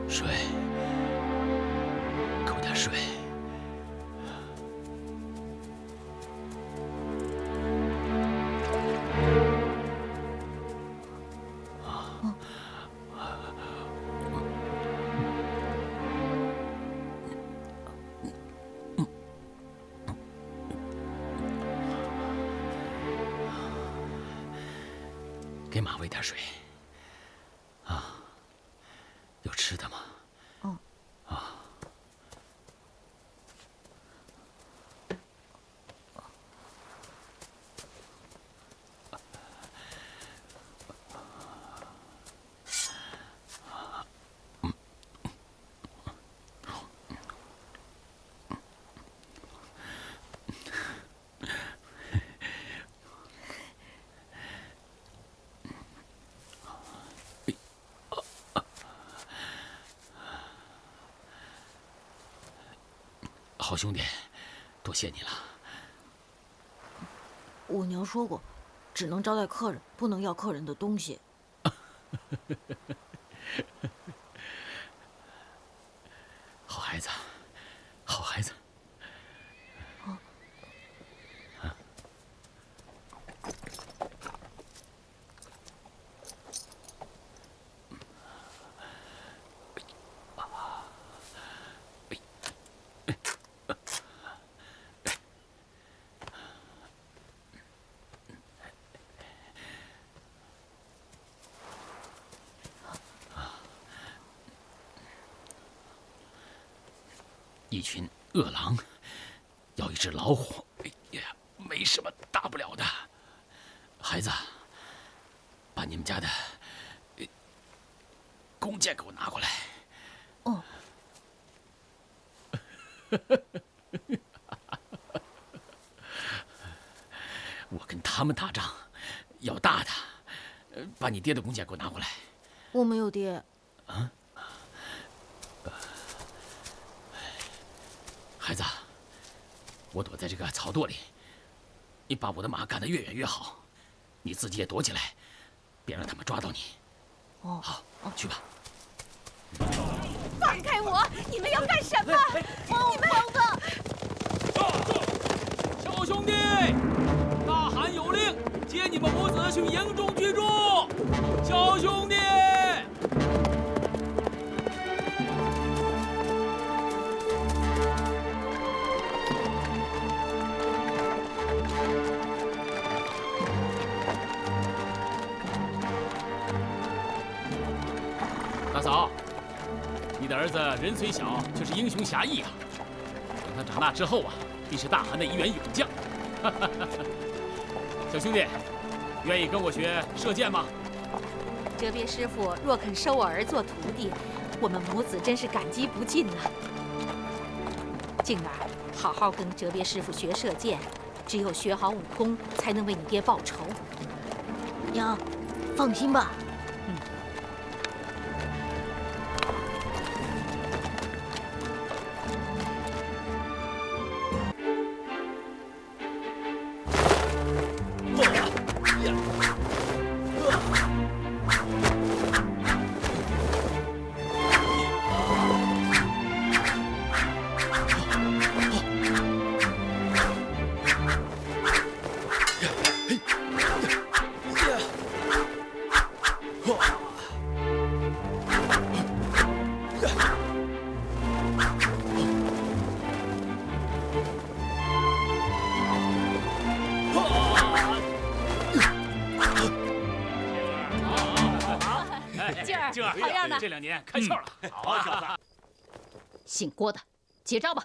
睡，给我点水。给马喂点水。啊，有吃的吗？嗯。啊。好兄弟，多谢你了。我娘说过，只能招待客人，不能要客人的东西。好孩子，好孩子。一群饿狼要一只老虎，哎呀，没什么大不了的。孩子，把你们家的弓箭给我拿过来。哦。我跟他们打仗，要大的。把你爹的弓箭给我拿过来。我没有爹。啊？孩子，我躲在这个草垛里，你把我的马赶得越远越好，你自己也躲起来，别让他们抓到你。哦，好，去吧。放开我！你们要干什么？你们小兄弟，大汗有令，接你们母子去营中居住。小兄弟。大嫂，你的儿子人虽小，却是英雄侠义啊！等他长大之后啊，必是大汗的一员勇将。小兄弟，愿意跟我学射箭吗？哲别师傅若肯收我儿做徒弟，我们母子真是感激不尽呐。静儿，好好跟哲别师傅学射箭，只有学好武功，才能为你爹报仇。娘，放心吧。静儿，好样的！这2年开窍了。好啊，小子。姓郭的，结账吧。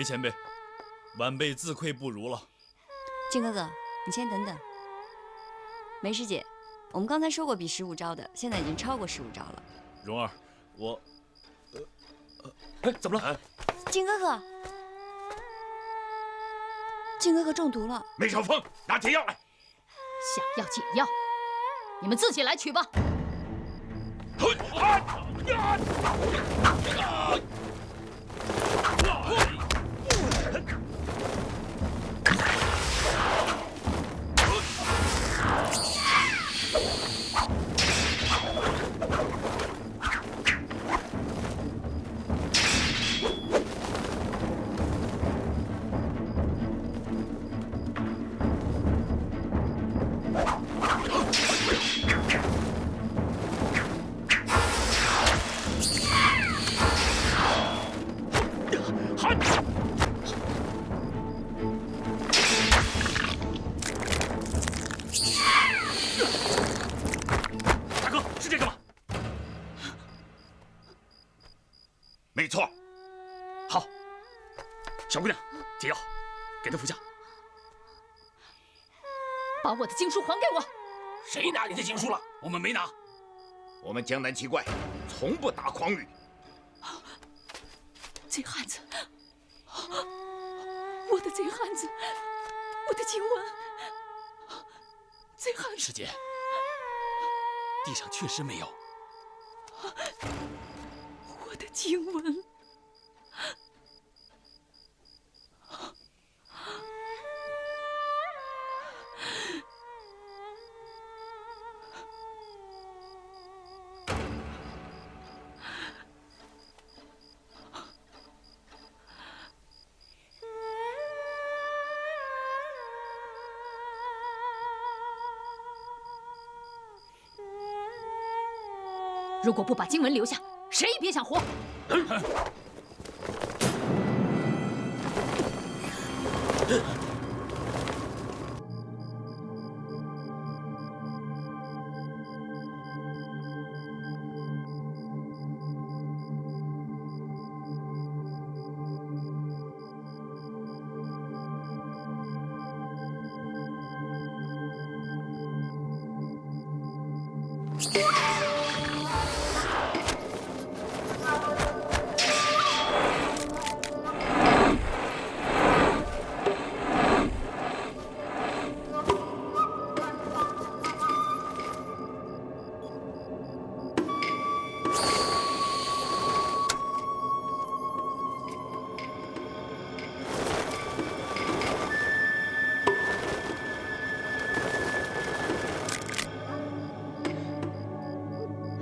梅前辈，晚辈自愧不如了。靖哥哥，你先等等。梅师姐，我们刚才说过比15招的，现在已经超过15招了。蓉儿，我，哎，怎么了？靖哥哥，靖哥哥中毒了。梅少峰，拿解药来。想要解药，你们自己来取吧。大哥，是这个吗？没错。好，小姑娘，解药，给她服下。把我的经书还给我！谁拿你的经书了？我们没拿。我们江南七怪从不打诳语。贼汉子，我的贼汉子，我的经文，贼汉子。师姐，地上确实没有。我的经文。如果不把经文留下，谁也别想活！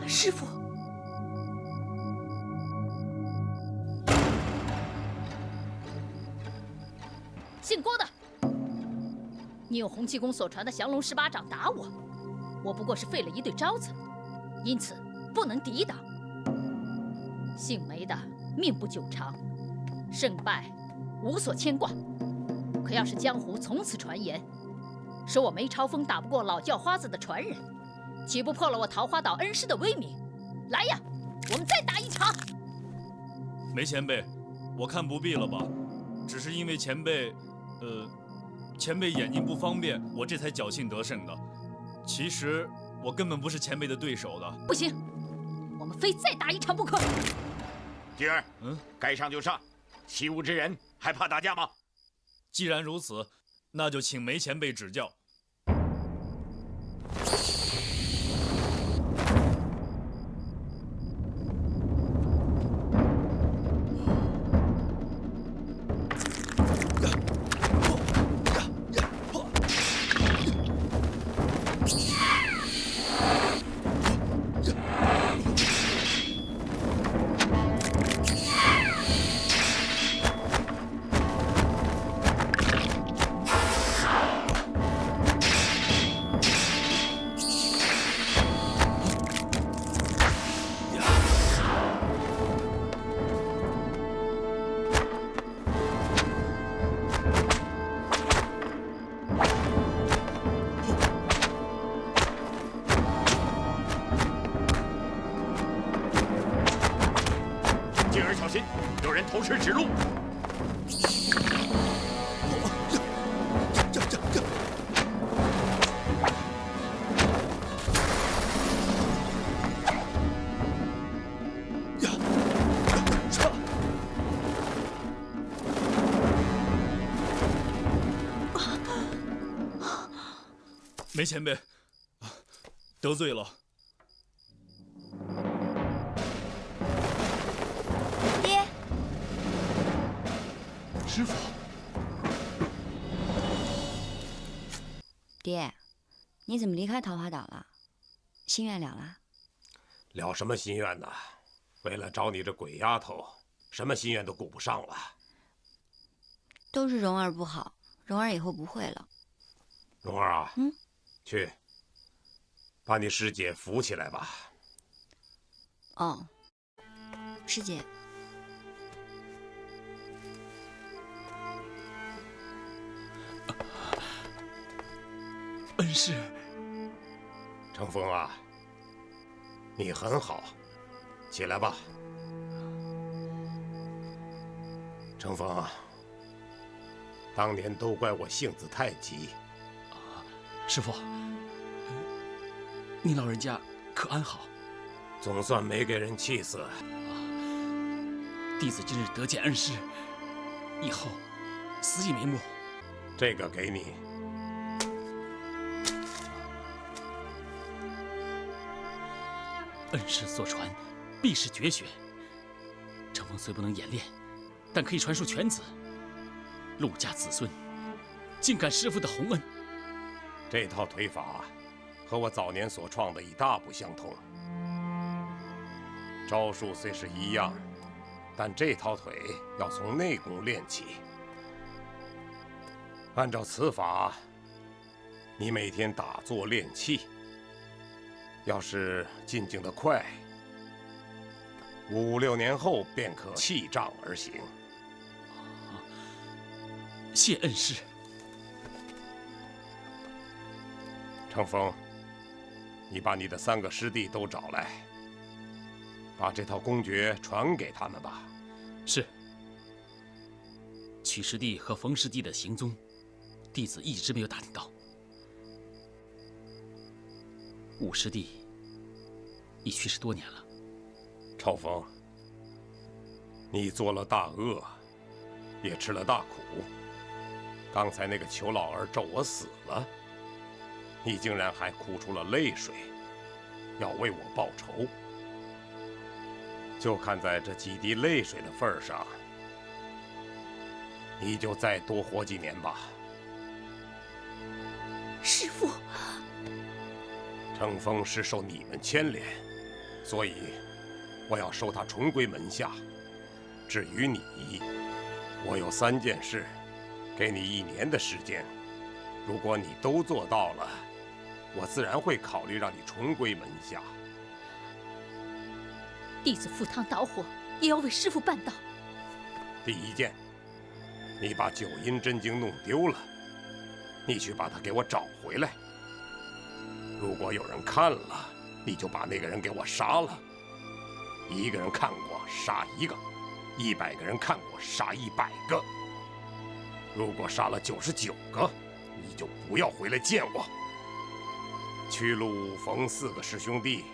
师傅，姓郭的，你用洪七公所传的降龙18掌打我，我不过是废了一对招子，因此不能抵挡。姓梅的命不久长，胜败无所牵挂。可要是江湖从此传言，说我梅超风打不过老叫花子的传人，岂不破了我桃花岛恩师的威名？来呀，我们再打一场！梅前辈，我看不必了吧？只是因为前辈眼睛不方便，我这才侥幸得胜的。其实我根本不是前辈的对手的。不行，我们非再打一场不可。静儿，该上就上，习武之人还怕打架吗？既然如此，那就请梅前辈指教。静儿小心，有人投石指路。梅前辈，得罪了。爹，师傅，爹，你怎么离开桃花岛了？心愿了了？了什么心愿呢？为了找你这鬼丫头，什么心愿都顾不上了。都是蓉儿不好，蓉儿以后不会了。蓉儿啊，去把你师姐扶起来吧。哦，师姐。恩师，程峰啊，你很好，起来吧。程峰啊，当年都怪我性子太急。师傅，您老人家可安好？总算没给人气死。弟子今日得见恩师，以后死亦瞑目。这个给你。恩师所传，必是绝学。程峰虽不能演练，但可以传授犬子。陆家子孙，尽感师傅的洪恩。这套腿法和我早年所创的已大不相同。招数虽是一样，但这套腿要从内功练起。按照此法，你每天打坐练气，要是进境得快，5、6年后便可弃杖而行。谢恩师。程峰，你把你的3个师弟都找来，把这套功诀传给他们吧。是。曲师弟和冯师弟的行踪，弟子一直没有打听到。武师弟已去世多年了。超峰，你做了大恶，也吃了大苦。刚才那个裘老儿咒我死了，你竟然还哭出了泪水，要为我报仇。就看在这几滴泪水的份上，你就再多活几年吧。师父，程峰是受你们牵连，所以我要收他重归门下。至于你，我有3件事，给你1年的时间。如果你都做到了，我自然会考虑让你重归门下。弟子赴汤蹈火，也要为师父办到。第1件，你把九阴真经弄丢了，你去把它给我找回来。如果有人看了，你就把那个人给我杀了。1个人看过，杀1个；100个人看过，杀100个。如果杀了99个，你就不要回来见我。屈禄、冯4个师兄弟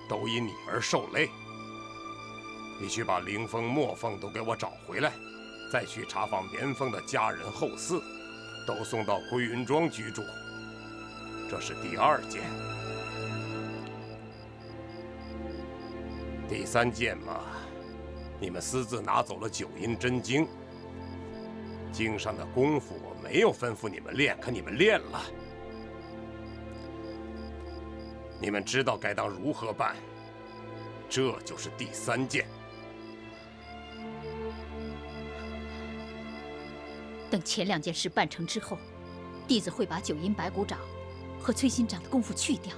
都因你而受累。你去把凌风、墨凤都给我找回来，再去查访棉凤的家人后嗣，都送到归云庄居住。这是第2件。第3件嘛，你们私自拿走了九阴真经，经上的功夫我没有吩咐你们练，可你们练了。你们知道该当如何办，这就是第3件。等前2件事办成之后，弟子会把九阴白骨爪和崔心掌的功夫去掉。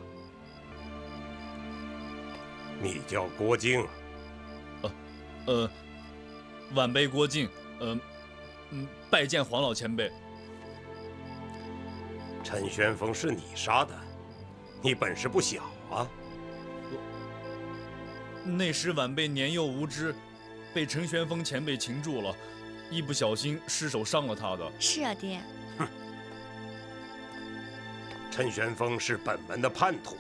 你叫郭靖？晚辈郭靖，拜见黄老前辈。陈玄风是你杀的，你本事不小啊！那时晚辈年幼无知，被陈玄风前辈擒住了，一不小心失手伤了他的。是啊，爹。哼，陈玄风是本门的叛徒，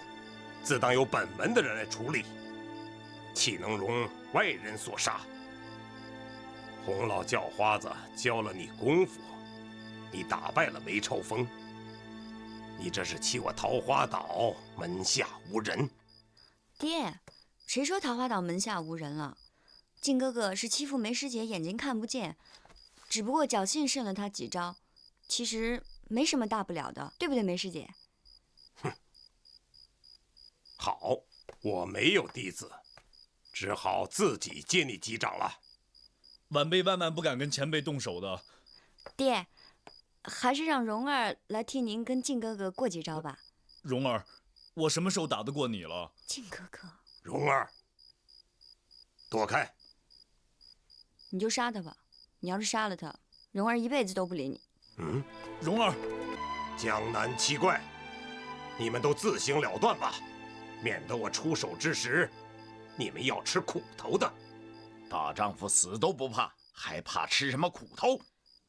自当由本门的人来处理，岂能容外人所杀？洪老叫花子教了你功夫，你打败了梅超风，你这是欺我桃花岛门下无人。爹，谁说桃花岛门下无人了？靖哥哥是欺负梅师姐眼睛看不见，只不过侥幸胜了他几招，其实没什么大不了的，对不对，梅师姐？哼，好，我没有弟子，只好自己接你几掌了。晚辈万万不敢跟前辈动手的。爹，还是让蓉儿来替您跟靖哥哥过几招吧。蓉儿，我什么时候打得过你了？靖哥哥，蓉儿，躲开！你就杀他吧。你要是杀了他，蓉儿一辈子都不理你。嗯，蓉儿，江南七怪，你们都自行了断吧，免得我出手之时，你们要吃苦头的。大丈夫死都不怕，还怕吃什么苦头？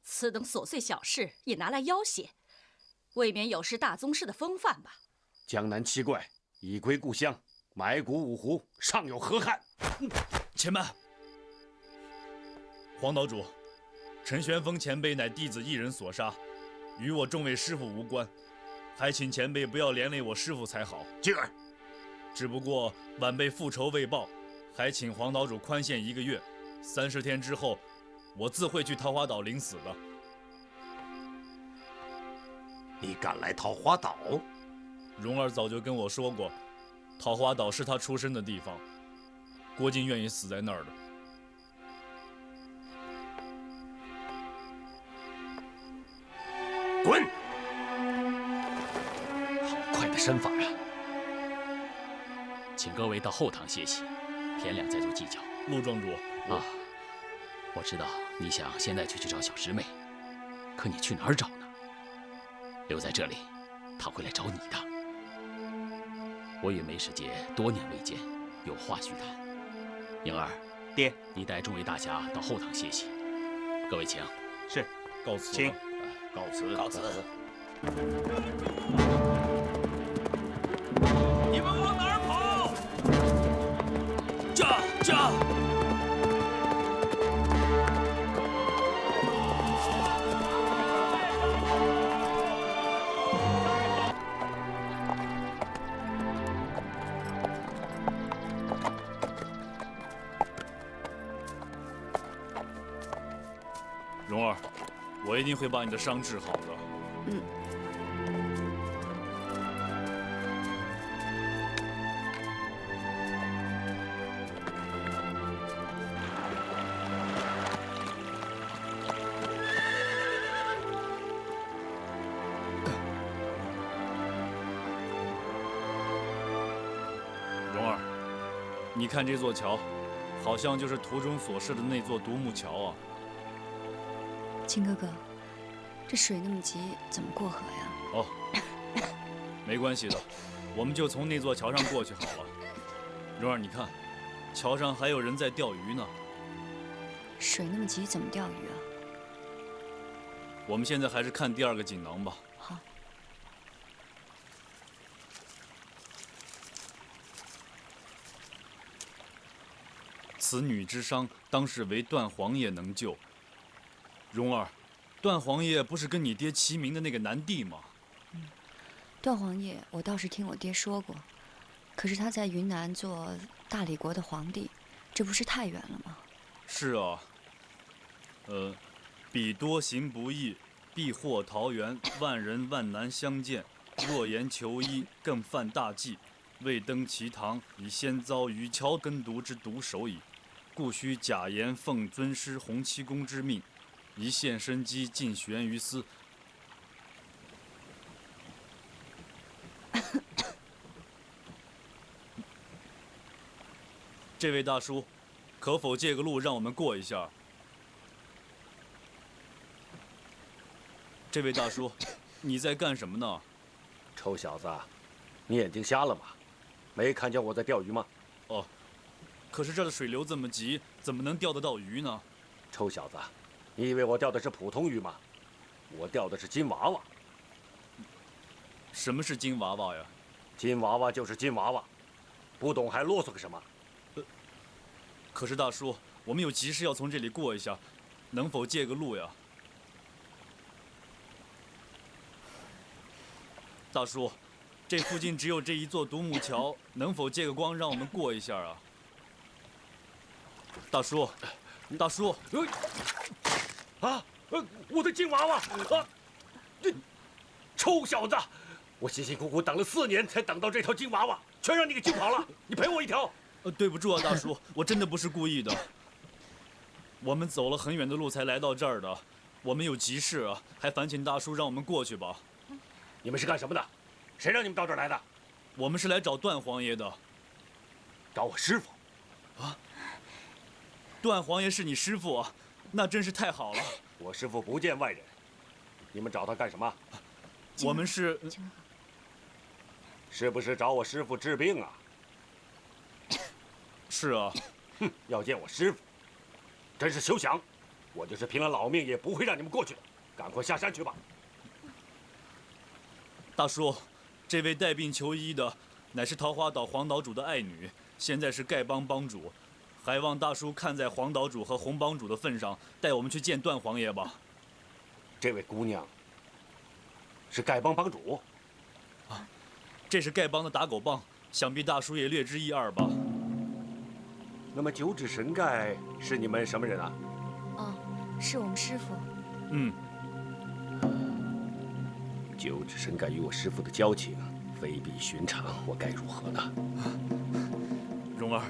此等琐碎小事也拿来要挟，未免有失大宗师的风范吧？江南七怪已归故乡，埋骨五湖，尚有何憾？且慢！黄岛主，陈玄风前辈乃弟子一人所杀，与我众位师傅无关，还请前辈不要连累我师傅才好。静儿，只不过晚辈复仇未报，还请黄岛主宽限1个月，30天之后，我自会去桃花岛领死的。你敢来桃花岛？蓉儿早就跟我说过，桃花岛是他出生的地方，郭靖愿意死在那儿的。滚！好快的身法啊！请各位到后堂歇息，天亮再做计较。陆庄主啊，我知道你想现在就去找小师妹，可你去哪儿找呢？留在这里，她会来找你的。我与梅师姐多年未见，有话须谈。莹儿，爹，你带众位大侠到后堂歇息。各位请。是，告辞。请。告辞，告辞。你们往哪儿跑？驾！蓉儿，我一定会把你的伤治好的。嗯。蓉儿，你看这座桥，好像就是图中所示的那座独木桥啊。靖哥哥，这水那么急，怎么过河呀？哦，没关系的，我们就从那座桥上过去好了。蓉儿，你看，桥上还有人在钓鱼呢。水那么急，怎么钓鱼啊？我们现在还是看第2个锦囊吧。好。此女之伤，当是为段皇爷能救。蓉儿，段皇爷不是跟你爹齐名的那个南帝吗？段皇爷，我倒是听我爹说过，可是他在云南做大理国的皇帝，这不是太远了吗？是啊。彼多行不义，必获桃源，万人万难相见。若言求医，更犯大忌。未登其堂，已先遭于桥根毒之毒手矣。故须假言奉尊师洪七公之命，一线生机，尽悬于斯。这位大叔，可否借个路让我们过一下？这位大叔，你在干什么呢？臭小子，你眼睛瞎了吗？没看见我在钓鱼吗？哦，可是这儿的水流这么急，怎么能钓得到鱼呢？臭小子，你以为我钓的是普通鱼吗？我钓的是金娃娃。什么是金娃娃呀？金娃娃就是金娃娃，不懂还啰嗦个什么？可是大叔，我们有急事要从这里过一下，能否借个路呀？大叔，这附近只有这一座独木桥，能否借个光让我们过一下啊？大叔，大叔，我的金娃娃啊！臭小子，我辛辛苦苦等了4年才等到这条金娃娃，全让你给惊跑了，你赔我一条。对不住啊，大叔，我真的不是故意的。我们走了很远的路才来到这儿的，我们有急事啊，还烦请大叔让我们过去吧。你们是干什么的？谁让你们到这儿来的？我们是来找段皇爷的。找我师傅？啊？段皇爷是你师傅啊？那真是太好了。我师傅不见外人，你们找他干什么？我们是，是不是找我师傅治病啊？是啊。哼，要见我师傅，真是休想！我就是拼了老命也不会让你们过去的。赶快下山去吧。大叔，这位带病求医的，乃是桃花岛黄岛主的爱女，现在是丐帮帮主。还望大叔看在黄岛主和红帮主的份上，带我们去见段皇爷吧。这位姑娘是丐帮帮主？啊，这是丐帮的打狗棒，想必大叔也略知一二吧。那么九指神丐是你们什么人啊？哦，是我们师傅。嗯。九指神丐与我师傅的交情非比寻常，我该如何呢？蓉儿。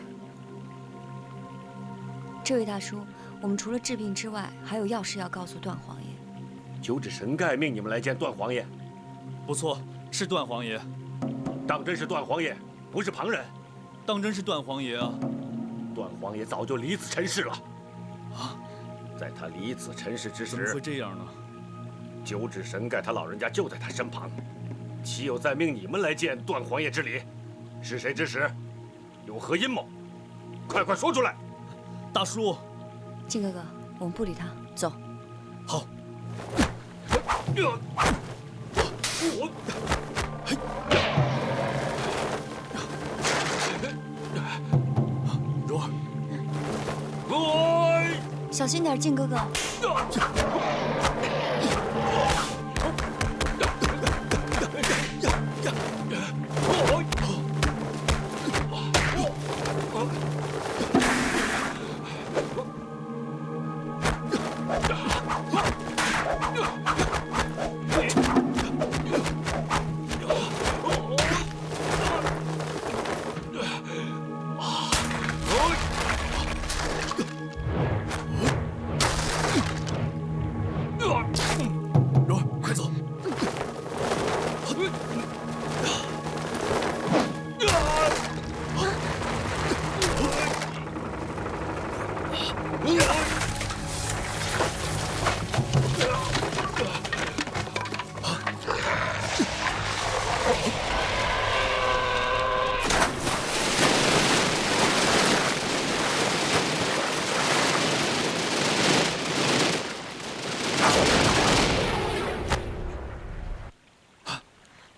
这位大叔，我们除了治病之外，还有要事要告诉段皇爷。九指神丐命你们来见段皇爷？不错，是段皇爷。当真是段皇爷，不是旁人？当真是段皇爷啊！段皇爷早就离此尘世了。啊，在他离此尘世之时，怎么会这样呢？九指神丐他老人家就在他身旁，岂有再命你们来见段皇爷之理？是谁指使？有何阴谋？快快说出来！大叔，靖哥哥，我们不理他，走。好。蓉儿，小心点，靖哥哥。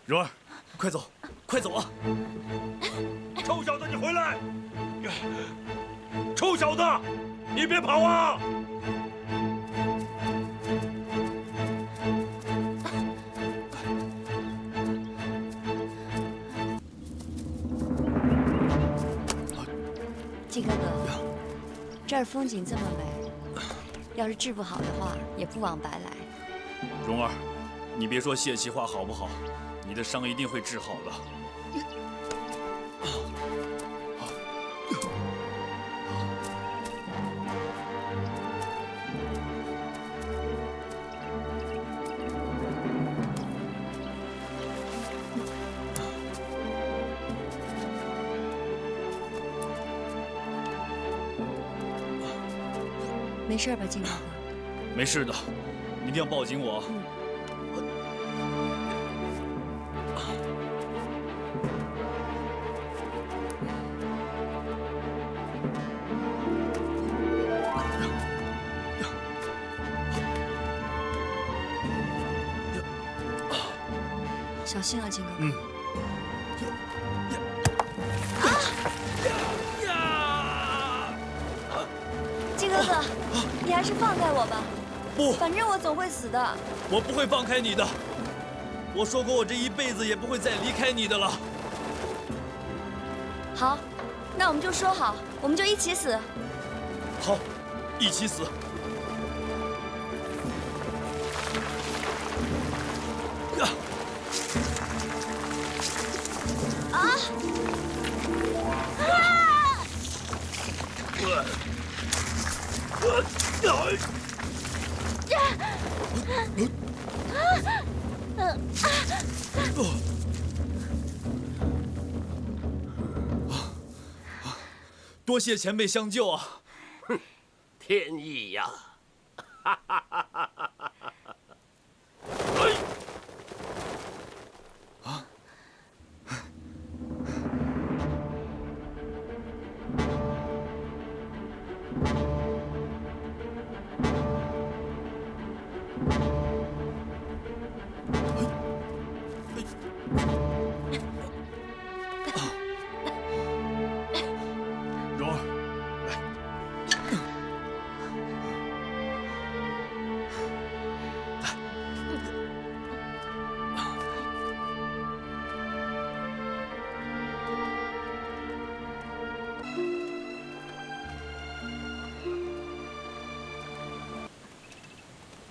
蓉儿，快走，快走啊！臭小子，你回来！臭小子，你别跑啊！靖哥哥，这儿风景这么美，要是治不好的话，也不枉白来。蓉儿，你别说泄气话好不好？你的伤一定会治好的。没事吧，靖哥哥？没事的，你一定要抱紧我。小心啊，靖哥哥。嗯。靖哥哥，你还是放开我吧。不，反正我总会死的。我不会放开你的。我说过，我这一辈子也不会再离开你的了。好，那我们就说好，我们就一起死。好，一起死。多谢前辈相救啊！哼，天意呀！哈哈哈哈哈哈！啊！蓉儿，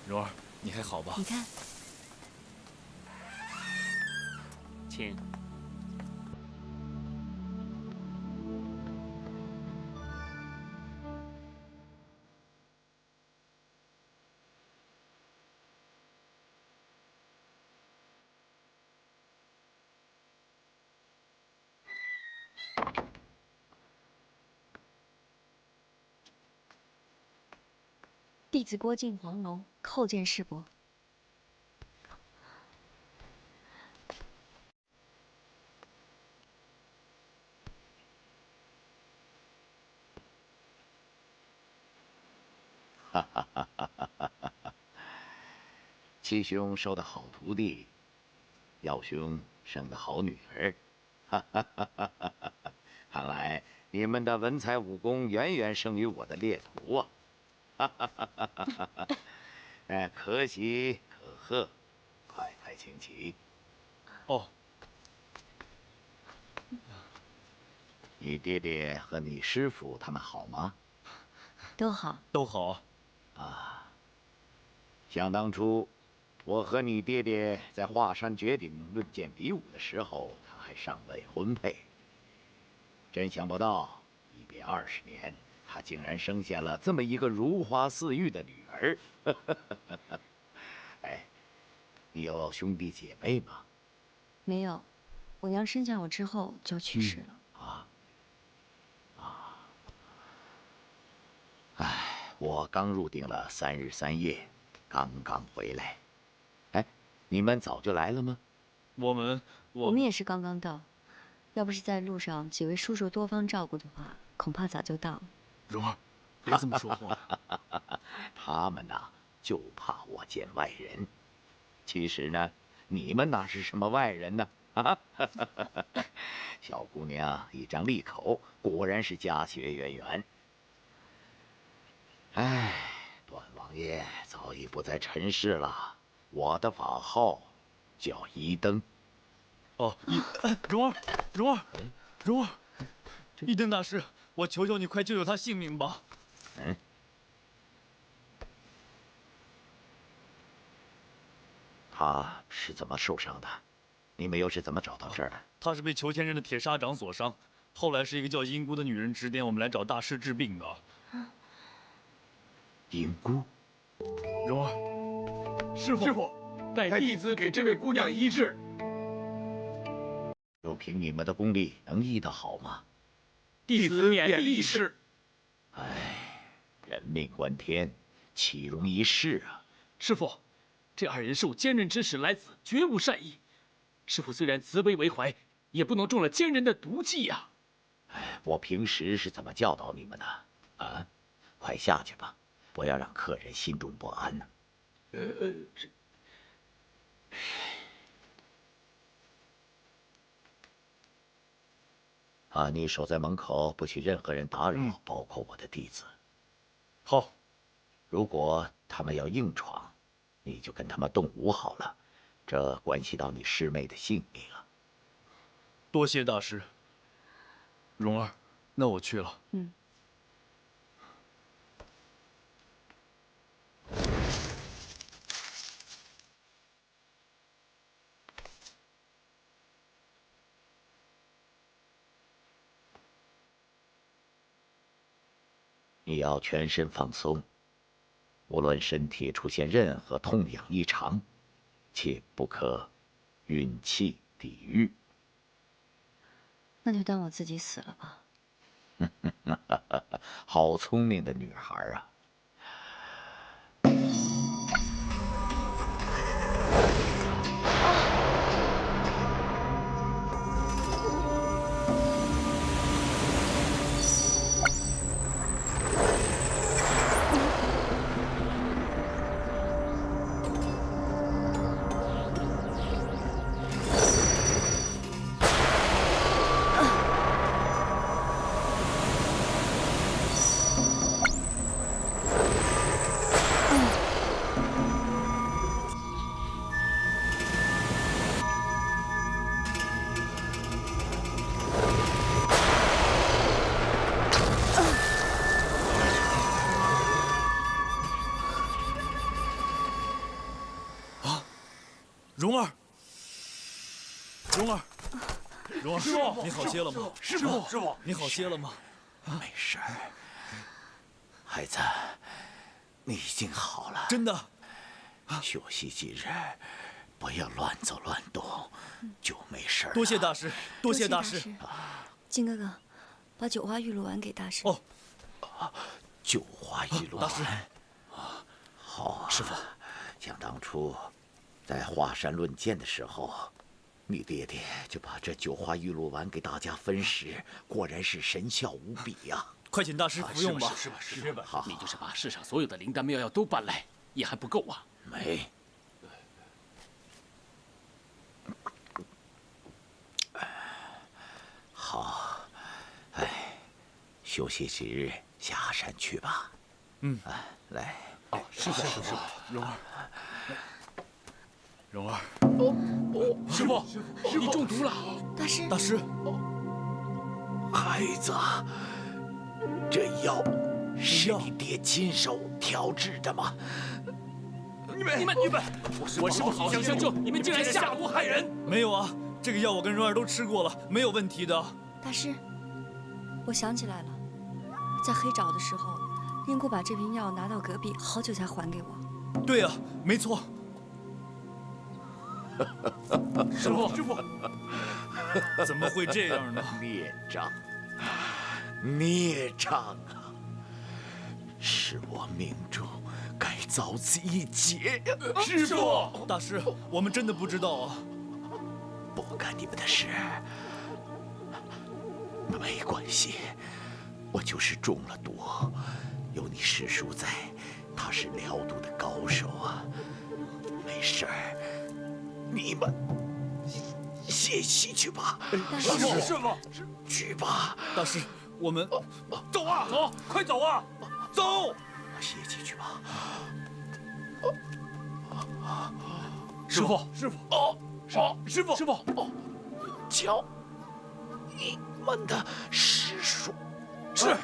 蓉儿，你还好吧？你看，请。弟子郭靖黄龙叩见师伯。哈哈哈哈哈哈！七兄收的好徒弟，耀兄生的好女儿，哈哈哈哈哈哈！看来你们的文才武功远远胜于我的列徒啊！哈哈哈哈哈哈！哎，可喜可贺，快快请起。哦。你爹爹和你师傅他们好吗？都好，都好。啊，想当初，我和你爹爹在华山绝顶论剑比武的时候，他还尚未婚配。真想不到，一别20年，他竟然生下了这么一个如花似玉的女儿。哎，你有兄弟姐妹吗？没有，我娘生下我之后就去世了。哎，我刚入定了3日3夜，刚刚回来。哎，你们早就来了吗？我们也是刚刚到，要不是在路上几位叔叔多方照顾的话，恐怕早就到了。蓉儿，别这么说话。他们呐，就怕我见外人。其实呢，你们哪是什么外人呢？啊！小姑娘一张利口，果然是家学渊源。哎，段王爷早已不在尘世了。我的法号叫一灯。哦，蓉儿，蓉儿，蓉儿，一灯大师，我求求你，快救救他性命吧！嗯。他是怎么受伤的？你们又是怎么找到这儿的？他是被裘千仞的铁砂掌所伤，后来是一个叫英姑的女人指点我们来找大师治病的。英姑，蓉儿，师傅，带弟子给这位姑娘医治。就凭你们的功力，能医得好吗？弟子勉力一试。唉，人命关天，岂容一试啊！师傅，这2人受奸人之使来此，绝无善意。师傅虽然慈悲为怀，也不能中了奸人的毒计呀。哎，我平时是怎么教导你们的？啊，快下去吧，不要让客人心中不安呢。啊，你守在门口，不许任何人打扰，包括我的弟子。好。如果他们要硬闯，你就跟他们动武好了。这关系到你师妹的性命啊。多谢大师。蓉儿，那我去了。嗯。你要全身放松，无论身体出现任何痛痒异常，切不可运气抵御。那就当我自己死了吧。好聪明的女孩啊！蓉儿，蓉儿，蓉儿，师傅，你好些了吗？师傅，你好些了吗？没事儿，孩子，你已经好了。真的。休息几日，不要乱走乱动，就没事了。多谢大师，多谢大师。靖哥哥，把九花玉露丸给大师。哦，九花玉露丸。大师，好啊，师傅，想当初在华山论剑的时候，你爹爹就把这九花玉露丸给大家分食，果然是神效无比呀！快请大师服用吧。是吧？好，你就是把世上所有的灵丹妙药都搬来，也还不够啊！没。好，休息几日，下山去吧。来。哦，师傅，蓉儿。蓉儿，师傅，你中毒了！大师，孩子，这药是你爹亲手调制的吗？你们，我师傅好心相救，你们竟然下毒害人！没有啊，这个药我跟蓉儿都吃过了，没有问题的。大师，我想起来了，在黑沼的时候，宁姑把这瓶药拿到隔壁，好久才还给我。对呀，没错。师傅，怎么会这样呢？孽障啊！是我命中该遭此一劫呀！师傅，大师，我们真的不知道啊。不干你们的事，没关系，我就是中了毒，有你师叔在，他是疗毒的高手啊，没事儿。你们歇息去吧。师傅，去吧。大师，我们走啊，走，快走啊，走。歇息去吧。师傅，师傅，叫你们的师叔。是。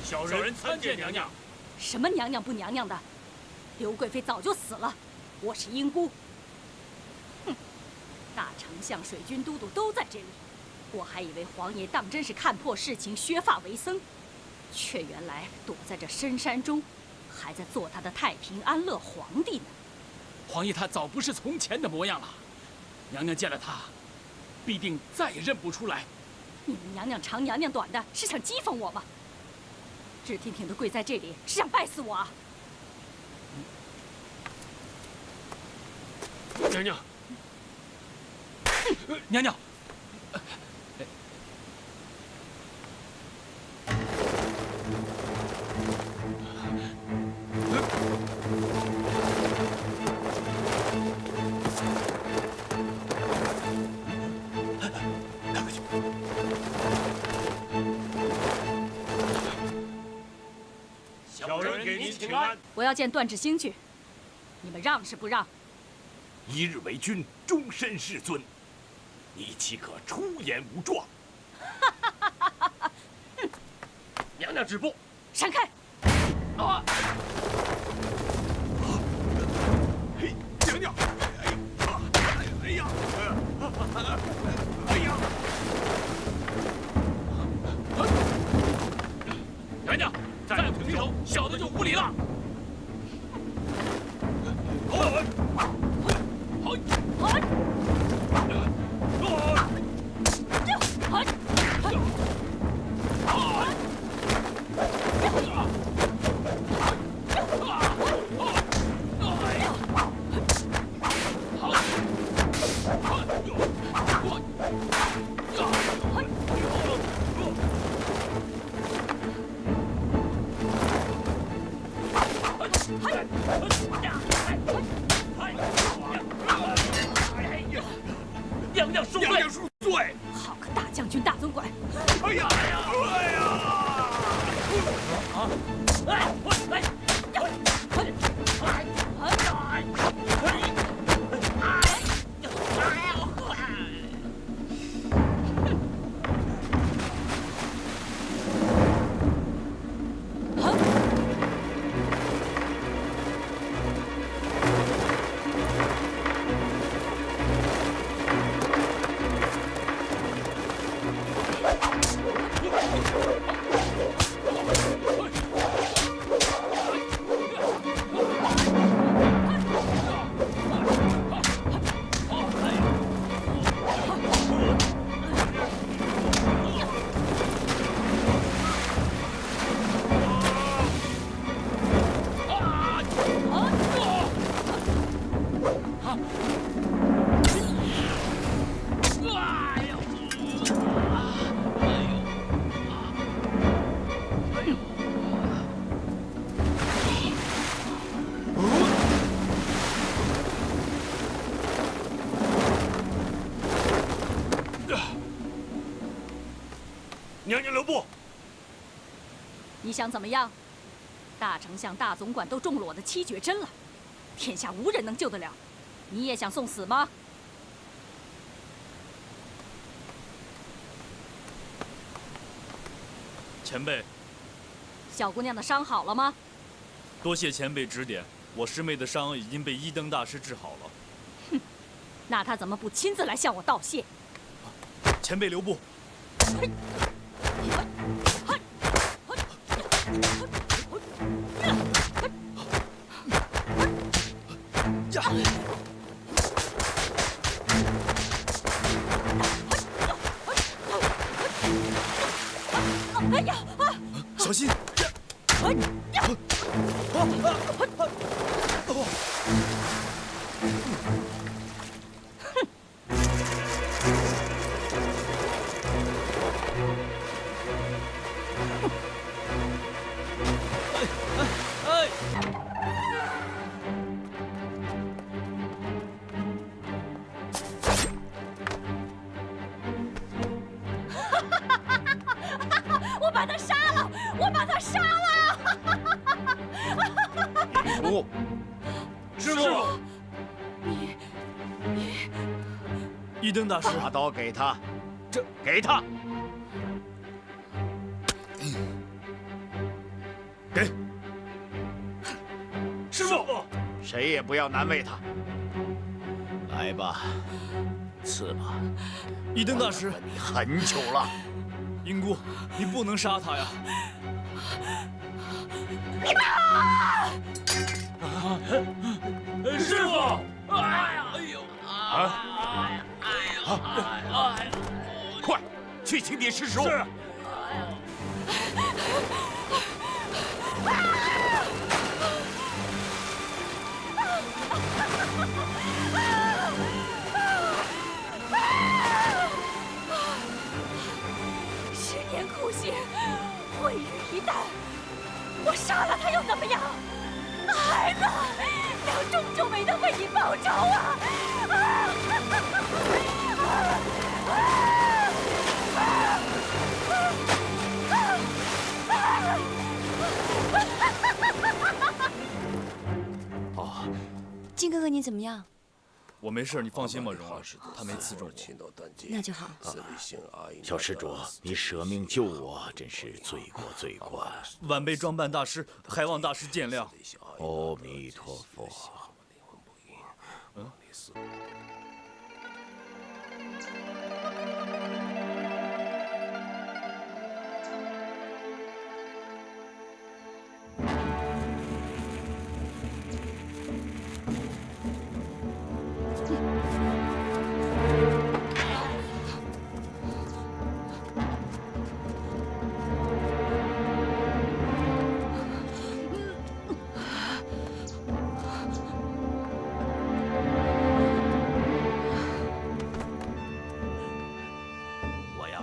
小人参见娘娘。什么娘娘不娘娘的？刘贵妃早就死了，我是英姑。哼，大丞相、水军都督都在这里，我还以为皇爷当真是看破事情，削发为僧，却原来躲在这深山中，还在做他的太平安乐皇帝呢。皇爷他早不是从前的模样了，娘娘见了他，必定再也认不出来。你们娘娘长娘娘短的，是想讥讽我吗？直挺挺的跪在这里，是想拜死我啊！娘娘，娘娘，您请安。我要见段志兴去，你们让是不让？一日为君，终身世尊，你岂可出言无状？娘娘止步！闪开！啊！嘿，娘娘！哎呀！哎呀！娘娘，再不停手，小的就无礼了。娘娘恕罪！娘娘恕罪！好个大将军、大总管！哎呀！哎呀！哎呀！啊！哎！哎！娘娘留步！你想怎么样？大丞相、大总管都中了我的七绝针了，天下无人能救得了。你也想送死吗？前辈，小姑娘的伤好了吗？多谢前辈指点，我师妹的伤已经被一灯大师治好了。哼，那她怎么不亲自来向我道谢？前辈留步！哎呀！小心！我把他杀了！我把他杀了！不，师傅，一灯大师，把刀给他，给他，给。师傅，谁也不要难为他。来吧，刺吧。一灯大师，你很久了。英姑，你不能杀他呀！师傅，哎呦！快去请你师叔。是。10年苦心，毁于一旦。我杀了他又怎么样？孩子，梁仲就没能为你报仇啊！哥你怎么样？我没事，你放心吧，蓉儿，他没刺中我。那就好。小施主，你舍命救我，真是罪过罪过。晚辈装扮大师，还望大师见谅。阿弥陀佛。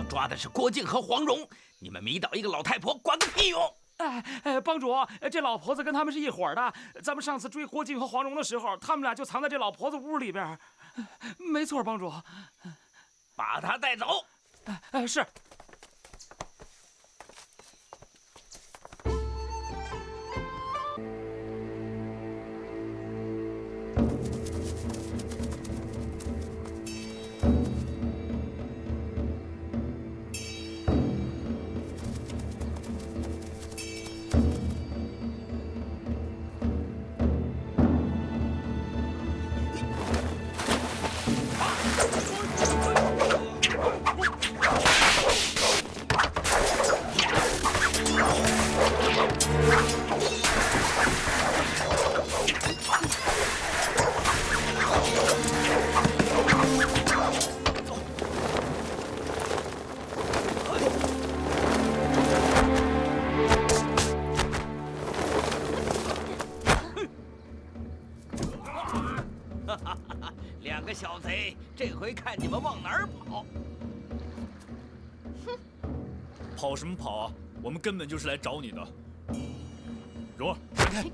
抓的是郭靖和黄蓉，你们迷倒一个老太婆，管个屁用！帮主，这老婆子跟他们是一伙的。咱们上次追郭靖和黄蓉的时候，他们俩就藏在这老婆子屋里边。没错，帮主。把他带走。是。两个小贼，这回看你们往哪儿跑！哼，跑什么跑啊？我们根本就是来找你的。蓉儿，闪开！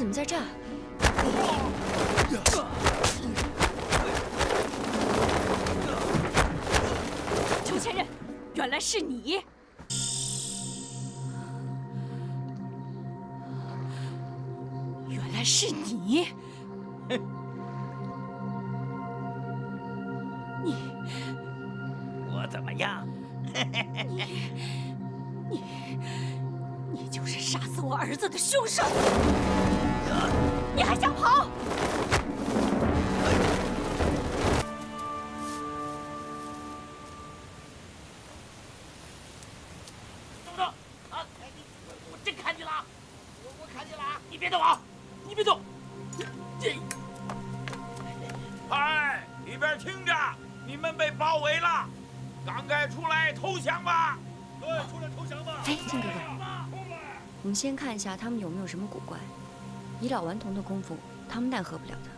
在这儿。裘千仞，原来是你！原来是你！我怎么样？你就是杀死我儿子的凶手！你还想跑？等等啊！我真看见了，我看见了啊！你别动啊！你别动！嗨，里边听着，你们被包围了，赶快出来投降吧！对，出来投降吧！哎，靖哥哥，我们先看一下他们有没有什么古怪。以老顽童的功夫，他们奈何不了他。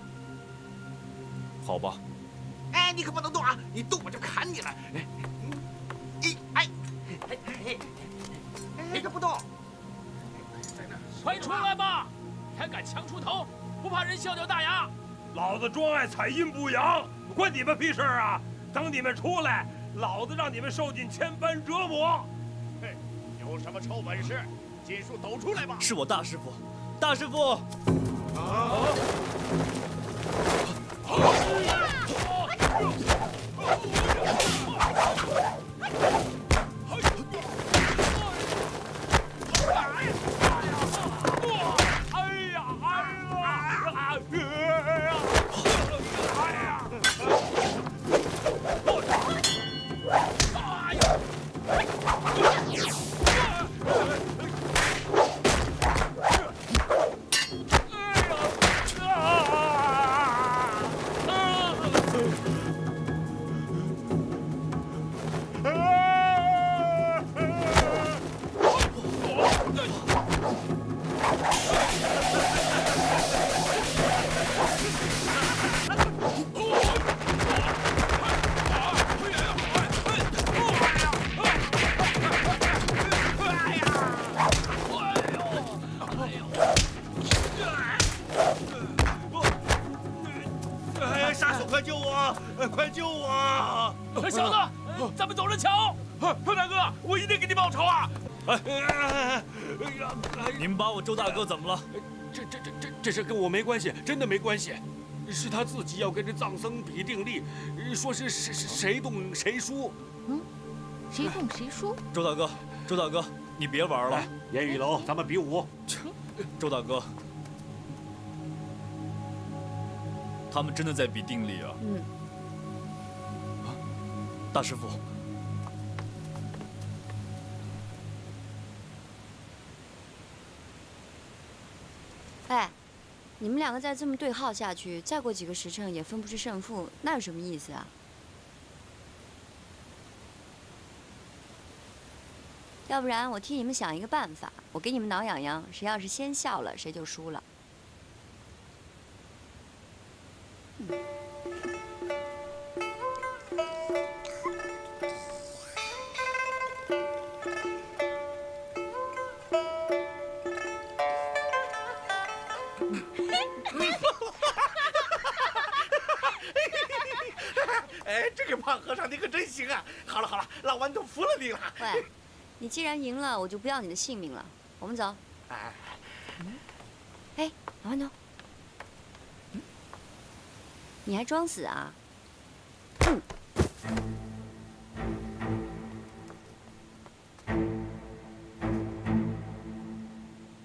好吧。哎，你可不能动啊！你动我就砍你了！你可不动！快出来吧！还敢强出头，不怕人笑掉大牙？老子专爱采阴补阳，关你们屁事啊！等你们出来，老子让你们受尽千般折磨！嘿，有什么臭本事，尽数抖出来吧！是我大师傅。大师傅！快救我！快救我！小子，咱们走着瞧！彭大哥，我一定给你报仇啊！你们把我周大哥怎么了？这事跟我没关系，真的没关系，是他自己要跟这藏僧比定力，说是谁动谁输。谁动谁输？周大哥，你别玩了。严雨楼，咱们比武。周大哥，他们真的在比定力啊！大师傅。哎，你们两个再这么对号下去，再过几个时辰也分不出胜负，那有什么意思啊？要不然我替你们想一个办法，我给你们挠痒痒，谁要是先笑了，谁就输了。哎，这个胖和尚你可真行啊！好了，老顽童服了你了。喂，你既然赢了，我就不要你的性命了。我们走。哎，老顽童，你还装死啊？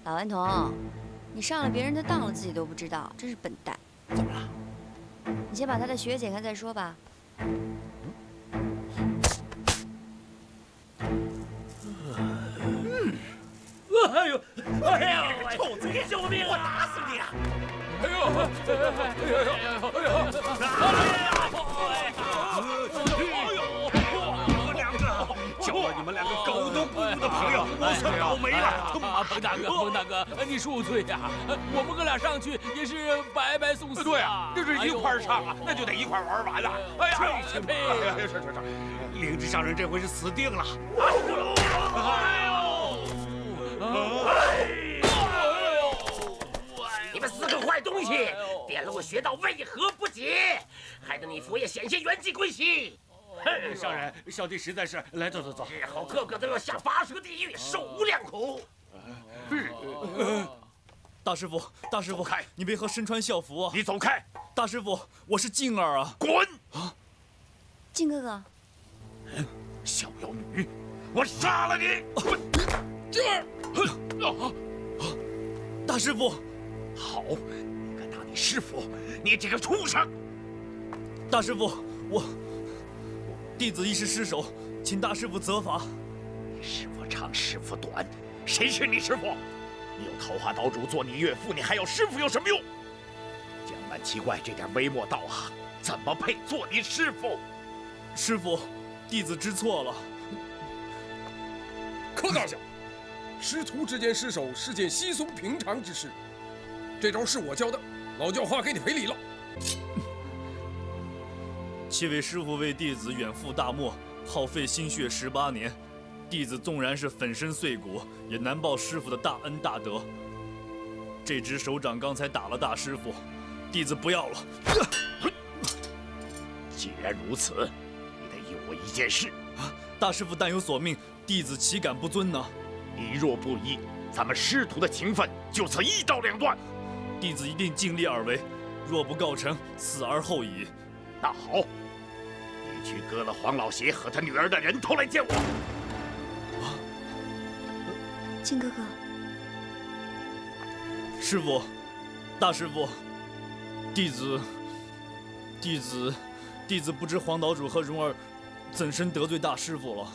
老顽童，你上了别人的当了，自己都不知道，真是笨蛋。怎么了？你先把他的血解开再说吧。哎呦，臭贼！救命啊！我打死你啊！哎呦！两个交了你们两个狗都不如的朋友，我算倒霉了。彭大哥，你恕罪呀！我们哥俩上去也是白白送死。对啊，这是一块上啊，那就得一块玩完了。哎呀，是，灵芝上人这回是死定了。你们四个坏东西，点了我穴道为何不解？害得你佛爷险些圆寂归西。上人，小弟实在是来，走。日后个个都要下拔舌地狱，受无量苦。大师傅，你为何身穿校服啊？你走开！大师傅，我是静儿啊！滚！静哥哥，小妖女，我杀了你！滚！静儿，大师傅，好，你敢打你师傅，你这个畜生！大师傅，我弟子一时失手，请大师傅责罚。你师傅长，师傅短，谁是你师傅？你有桃花岛主做你岳父，你还要师傅有什么用？江南七怪这点微末道行，怎么配做你师傅？师傅，弟子知错了。柯大侠，师徒之间失手是件稀松平常之事。这招是我教的，老教化给你赔礼了。7位师傅为弟子远赴大漠，耗费心血18年。弟子纵然是粉身碎骨，也难报师傅的大恩大德。这只手掌刚才打了大师傅，弟子不要了。既然如此，你得依我一件事。大师傅但有所命，弟子岂敢不遵呢？你若不依，咱们师徒的情分就此一刀两断。弟子一定尽力而为，若不告成，死而后已。那好，你去割了黄老邪和他女儿的人头来见我。静哥哥，师傅，大师傅，弟子不知黄岛主和蓉儿怎生得罪大师傅了。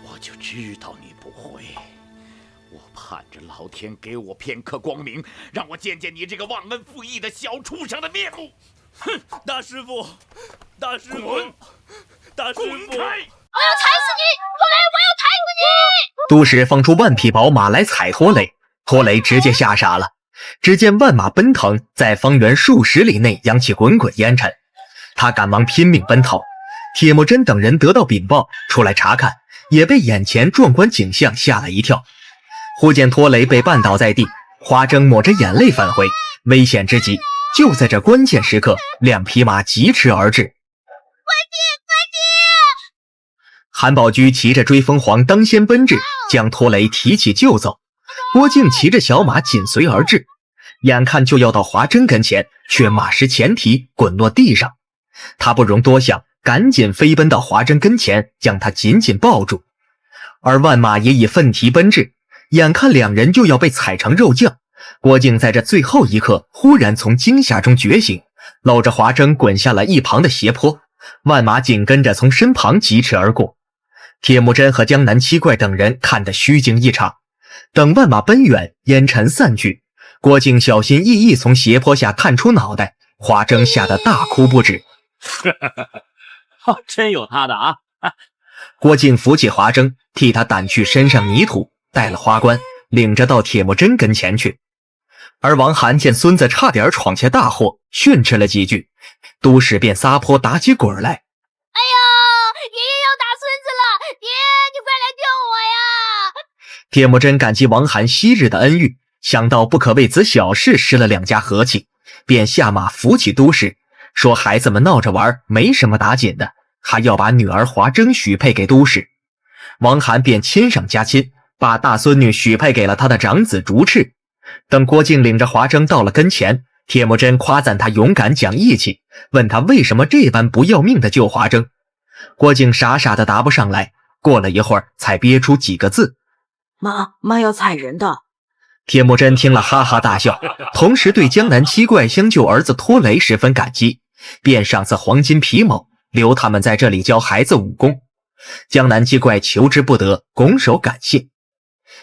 我就知道你不会，我盼着老天给我片刻光明，让我见见你这个忘恩负义的小畜生的面目。哼！大师傅，大师傅，滚！大师傅，滚开！我要踩死你！拖雷，我要踩死你！都市放出万匹宝马来踩拖雷，拖雷直接吓傻了。只见万马奔腾，在方圆数十里内扬起滚滚烟尘。他赶忙拼命奔逃。铁木真等人得到禀报，出来查看，也被眼前壮观景象吓了一跳。忽见拖雷被绊倒在地，花筝抹着眼泪返回，危险之极。就在这关键时刻，两匹马疾驰而至。韩宝驹骑着追风黄当先奔至，将拖雷提起就走。郭靖骑着小马紧随而至，眼看就要到华筝跟前，却马失前蹄滚落地上。他不容多想，赶紧飞奔到华筝跟前，将他紧紧抱住。而万马也已奋蹄奔至，眼看两人就要被踩成肉酱。郭靖在这最后一刻忽然从惊吓中觉醒，搂着华筝滚下了一旁的斜坡，万马紧跟着从身旁疾驰而过。铁木真和江南七怪等人看得虚惊一场。等万马奔远，烟尘散去，郭靖小心翼翼从斜坡下探出脑袋，华筝吓得大哭不止。真有他的啊！郭靖扶起华筝，替他掸去身上泥土，戴了花冠，领着到铁木真跟前去。而王涵见孙子差点闯下大祸，训斥了几句，都使便撒泼打起滚来。哎呀，爷爷要打孙子了！爷爷，你快来救我呀！铁木真感激王涵昔日的恩遇，想到不可为此小事失了两家和气，便下马扶起都使，说孩子们闹着玩，没什么打紧的，还要把女儿华筝许配给都使。王涵便亲上加亲，把大孙女许配给了他的长子竹赤。等郭靖领着华筝到了跟前，铁木真夸赞他勇敢讲义气，问他为什么这般不要命的救华筝。郭靖傻傻的答不上来，过了一会儿才憋出几个字：妈要踩人的。铁木真听了哈哈大笑，同时对江南七怪相救儿子拖雷十分感激，便赏赐黄金皮某，留他们在这里教孩子武功。江南七怪求之不得，拱手感谢。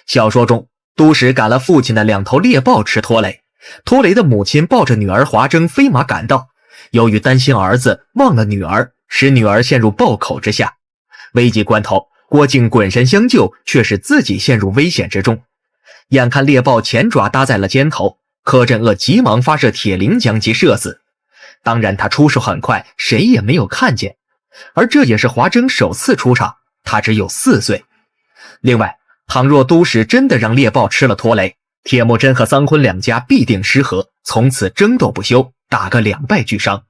小说中，都使赶了父亲的2头猎豹吃拖雷，拖雷的母亲抱着女儿华筝飞马赶到，由于担心儿子忘了女儿，使女儿陷入豹口之下。危急关头，郭靖滚身相救，却使自己陷入危险之中。眼看猎豹前爪搭在了肩头，柯镇恶急忙发射铁铃将其射死。当然他出手很快，谁也没有看见。而这也是华筝首次出场，他只有4岁。另外，倘若都使真的让猎豹吃了拖雷，铁木真和桑昆两家必定失和，从此争斗不休，打个两败俱伤。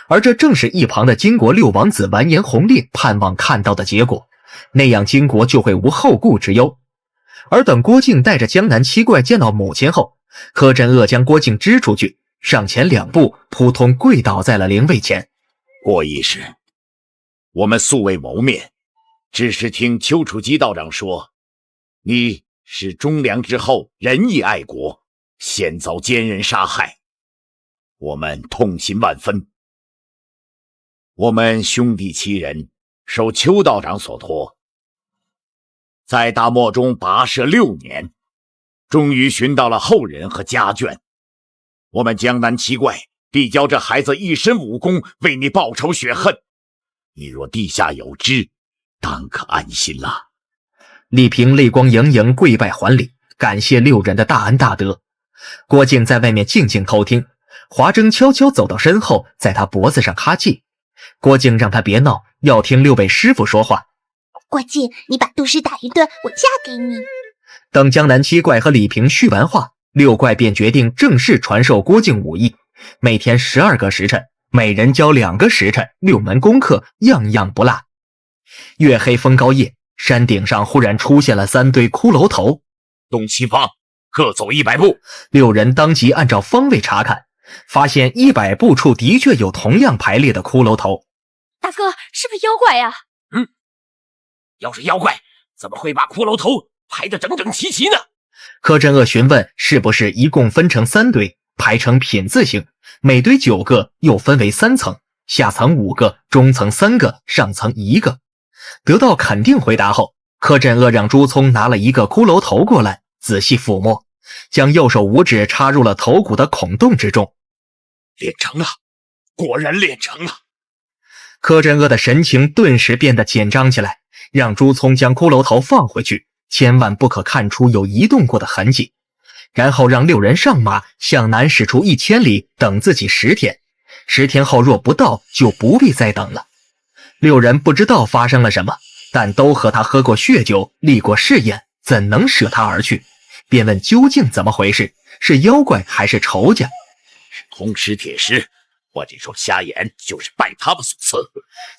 而这正是一旁的金国6王子完颜洪烈盼望看到的结果，那样金国就会无后顾之忧。而等郭靖带着江南七怪见到母亲后，柯镇恶将郭靖支出去，上前2步，扑通跪倒在了灵位前。郭义士，我们素未谋面，只是听丘处机道长说，你是忠良之后，仁义爱国，先遭奸人杀害，我们痛心万分。我们兄弟7人受丘道长所托，在大漠中跋涉6年，终于寻到了后人和家眷。我们江南七怪必教这孩子一身武功，为你报仇雪恨。你若地下有知，当可安心了。李平泪光盈盈，跪拜还礼，感谢6人的大恩大德。郭靖在外面静静偷听，华筝悄悄走到身后，在他脖子上哈气。郭靖让他别闹，要听6位师傅说话。郭靖，你把都使打一顿，我嫁给你。等江南七怪和李平叙完话，6怪便决定正式传授郭靖武艺，每天12个时辰，每人教2个时辰，6门功课，样样不落。月黑风高夜，山顶上忽然出现了3堆骷髅头，东西方各走100步。 6人当即按照方位查看，发现100步处的确有同样排列的骷髅头。大哥，是不是妖怪呀？要是妖怪，怎么会把骷髅头排得整整齐齐呢？柯镇恶询问是不是一共分成3堆，排成品字形，每堆9个，又分为3层，下层5个，中层3个，上层1个。得到肯定回答后，柯镇恶让朱聪拿了一个骷髅头过来，仔细抚摸，将右手5指插入了头骨的孔洞之中。练成了，果然练成了。柯镇恶的神情顿时变得紧张起来，让朱聪将骷髅头放回去，千万不可看出有移动过的痕迹。然后让6人上马，向南驶出1000里，等自己10天。10天后若不到，就不必再等了。6人不知道发生了什么，但都和他喝过血酒，历过试验，怎能舍他而去？便问究竟怎么回事，是妖怪还是仇家？是铜石铁狮，我这双瞎眼就是拜他们所赐。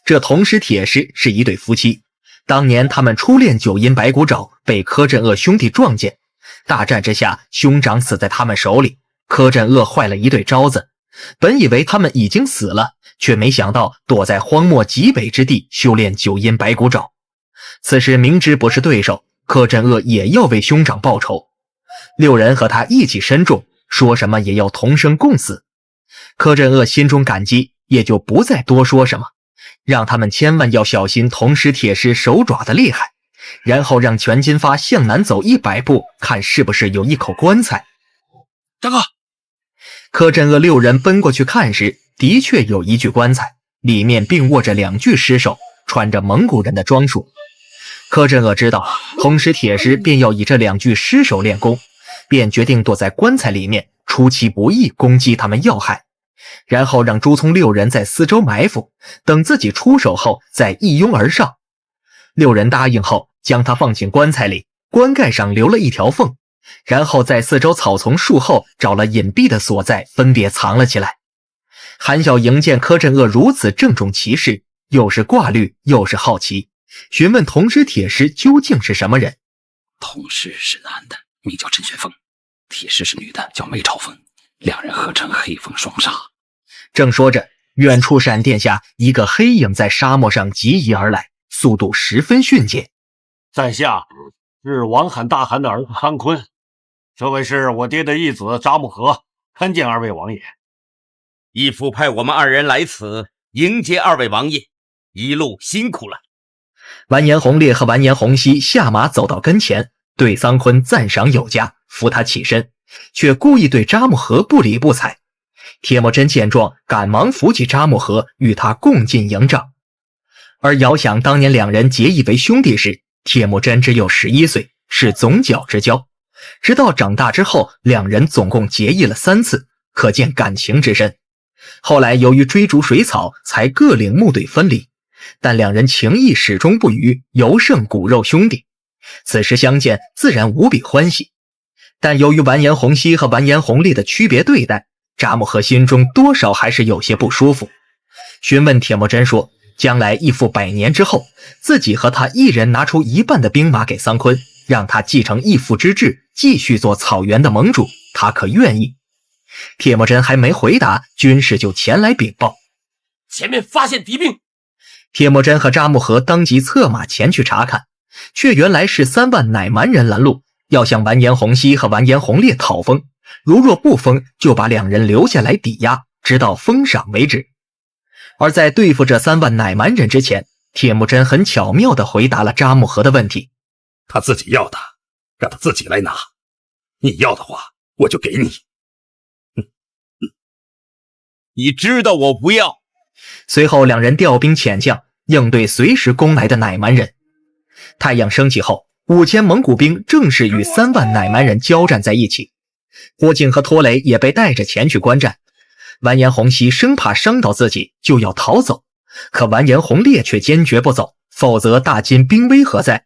这铜石铁狮是一对夫妻，当年他们初练九阴白骨爪，被柯镇恶兄弟撞见，大战之下，兄长死在他们手里。柯镇恶坏了一对招子，本以为他们已经死了，却没想到躲在荒漠极北之地修炼九阴白骨爪。此时明知不是对手，柯镇恶也要为兄长报仇。六人和他一起深重，说什么也要同生共死。柯镇恶心中感激，也就不再多说什么，让他们千万要小心铜石铁狮手爪的厉害，然后让全金发向南走100步，看是不是有一口棺材。大哥，柯镇恶六人奔过去看时，的确有一具棺材，里面并卧着2具尸首，穿着蒙古人的装束。柯镇恶知道铜石铁狮便要以这2具尸首练功，便决定躲在棺材里面，出其不意攻击他们要害，然后让朱聪六人在四周埋伏，等自己出手后再一拥而上。六人答应后，将他放进棺材里，棺盖上留了一条缝，然后在四周草丛树后找了隐蔽的所在，分别藏了起来。韩小莹见柯镇恶如此郑重其事，又是挂虑又是好奇，询问铜石铁狮究竟是什么人。铜石是男的，名叫陈玄风；铁狮是女的，叫梅超风。2人合称黑风双煞。正说着，远处闪电下，一个黑影在沙漠上疾移而来，速度十分迅捷。在下是王罕大汗的儿子桑坤，这位是我爹的义子扎木合，参见2位王爷。义父派我们2人来此迎接2位王爷，一路辛苦了。完颜洪烈和完颜洪熙下马走到跟前，对桑坤赞赏有加，扶他起身，却故意对扎木合不理不睬。铁木真见状，赶忙扶起扎木合，与他共进营帐。而遥想当年2人结义为兄弟时，铁木真只有11岁，是总角之交。直到长大之后，2人总共结义了3次，可见感情之深。后来由于追逐水草，才各领木队分离，但2人情谊始终不渝，尤胜骨肉兄弟。此时相见，自然无比欢喜。但由于完颜洪熙和完颜洪烈的区别对待，扎木合心中多少还是有些不舒服。询问铁木真说，将来义父100年之后，自己和他一人拿出1半的兵马给桑坤，让他继承义父之志，继续做草原的盟主，他可愿意？铁木真还没回答，军士就前来禀报，前面发现敌兵。铁木真和扎木合当即策马前去查看，却原来是3万乃蛮人拦路，要向完颜洪熙和完颜洪烈讨封，如若不封，就把2人留下来抵押，直到封赏为止。而在对付这3万乃蛮人之前，铁木真很巧妙地回答了扎木合的问题。他自己要的，让他自己来拿。你要的话，我就给你。你知道我不要。随后2人调兵遣将，应对随时攻来的乃蛮人。太阳升起后，5000蒙古兵正式与3万乃蛮人交战在一起。郭靖和拖雷也被带着前去观战。完颜洪熙生怕伤到自己，就要逃走，可完颜洪烈却坚决不走，否则大金兵危何在？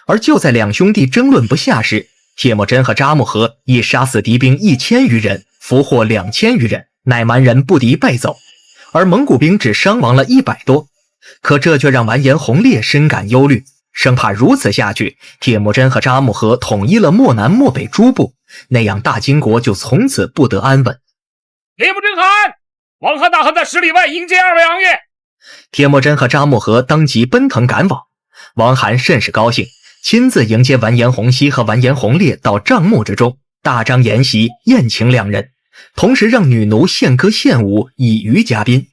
而就在2兄弟争论不下时，铁木真和扎木合已杀死敌兵1000余人，俘获2000余人，乃蛮人不敌败走，而蒙古兵只伤亡了100多。可这却让完颜洪烈深感忧虑，生怕如此下去，铁木真和扎木合统一了漠南漠北诸部，那样大金国就从此不得安稳。铁木真汗，王罕大汗在10里外迎接2位王爷。铁木真和扎木合当即奔腾赶往，王罕甚是高兴，亲自迎接完颜洪熙和完颜洪烈到帐幕之中，大张筵席，宴请2人，同时让女奴献歌献舞，以娱嘉宾。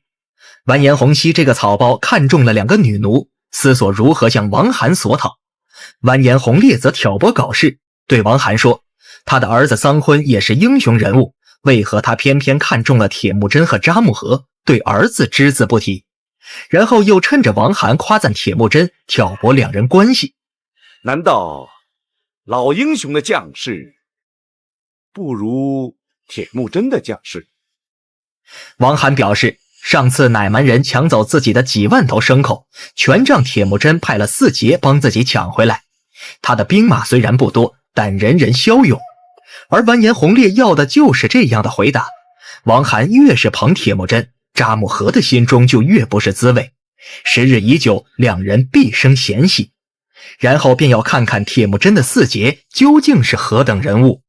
完颜洪熙这个草包看中了2个女奴，思索如何向王罕索讨。完颜洪烈则挑拨搞事，对王罕说，他的儿子桑坤也是英雄人物，为何他偏偏看中了铁木真和扎木合，对儿子只字不提？然后又趁着王罕夸赞铁木真，挑拨2人关系。难道老英雄的将士不如铁木真的将士？王罕表示，上次乃蛮人抢走自己的几万头牲口，全仗铁木真派了4节帮自己抢回来。他的兵马虽然不多，但人人骁勇。而完颜洪烈要的就是这样的回答。王涵越是捧铁木真，查木合的心中就越不是滋味。时日已久，两人必生嫌隙，然后便要看看铁木真的四杰究竟是何等人物。